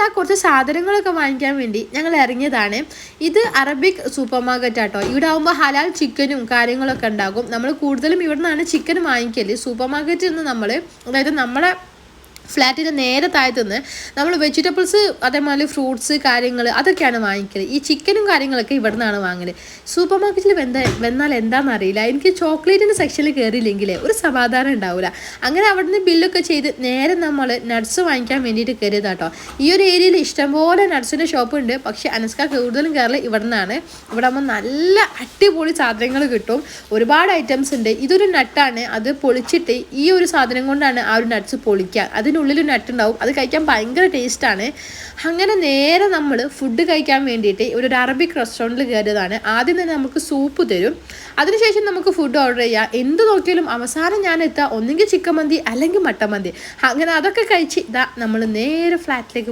ഇതാ കുറച്ച് സാധനങ്ങളൊക്കെ വാങ്ങിക്കാൻ വേണ്ടി ഞങ്ങൾ ഇറങ്ങിയതാണ്. ഇത് അറബിക് സൂപ്പർ മാർക്കറ്റ് ആട്ടോ. ഇവിടെ ആകുമ്പോൾ ഹലാൽ ചിക്കനും കാര്യങ്ങളൊക്കെ ഉണ്ടാകും. നമ്മൾ കൂടുതലും ഇവിടെ നിന്നാണ് ചിക്കൻ വാങ്ങിക്കല്. സൂപ്പർ മാർക്കറ്റിൽ നിന്ന് നമ്മൾ, അതായത് നമ്മളെ ഫ്ലാറ്റിൻ്റെ നേരെ താഴത്തുനിന്ന് നമ്മൾ വെജിറ്റബിൾസ്, അതേമാതിരി ഫ്രൂട്ട്സ് കാര്യങ്ങൾ അതൊക്കെയാണ് വാങ്ങിക്കൽ. ഈ ചിക്കനും കാര്യങ്ങളൊക്കെ ഇവിടെ നിന്നാണ് വാങ്ങൽ. സൂപ്പർ മാർക്കറ്റിൽ വന്നാൽ എന്താണെന്നറിയില്ല, എനിക്ക് ചോക്ലേറ്റിൻ്റെ സെക്ഷനിൽ കയറിയില്ലെങ്കിൽ ഒരു സമാധാനം ഉണ്ടാവില്ല. അങ്ങനെ അവിടെ നിന്ന് ബില്ലൊക്കെ ചെയ്ത് നേരെ നമ്മൾ നട്ട്സ് വാങ്ങിക്കാൻ വേണ്ടിയിട്ട് കയറിയതാട്ടോ. ഈ ഒരു ഏരിയയിൽ ഇഷ്ടംപോലെ നട്ട്സിൻ്റെ ഷോപ്പ് ഉണ്ട്. പക്ഷേ അനസ്ക കൂടുതലും കയറൽ ഇവിടെ നിന്നാണ്. ഇവിടെ ആകുമ്പോൾ നല്ല അടിപൊളി സാധനങ്ങൾ കിട്ടും. ഒരുപാട് ഐറ്റംസ് ഉണ്ട്. ഇതൊരു നട്ടാണ്, അത് പൊളിച്ചിട്ട് ഈ ഒരു സാധനം കൊണ്ടാണ് ആ ഒരു നട്ട്സ് പൊളിക്കുക. അതിനുള്ളിൽ നട്ടുണ്ടാവും. അത് കഴിക്കാൻ ഭയങ്കര ടേസ്റ്റാണ്. അങ്ങനെ നേരെ നമ്മൾ ഫുഡ് കഴിക്കാൻ വേണ്ടിയിട്ട് ഒരു അറബിക് റെസ്റ്റോറൻറ്റിൽ കയറിയതാണ്. ആദ്യം തന്നെ നമുക്ക് സൂപ്പ് തരും. അതിനുശേഷം നമുക്ക് ഫുഡ് ഓർഡർ ചെയ്യാം. എന്ത് നോക്കിയാലും അവസാനം ഞാൻ എത്താം ഒന്നെങ്കിൽ ചിക്കൻ മന്തി അല്ലെങ്കിൽ മട്ടൻ മന്തി. അങ്ങനെ അതൊക്കെ കഴിച്ച് ഇതാ നമ്മൾ നേരെ ഫ്ലാറ്റിലേക്ക്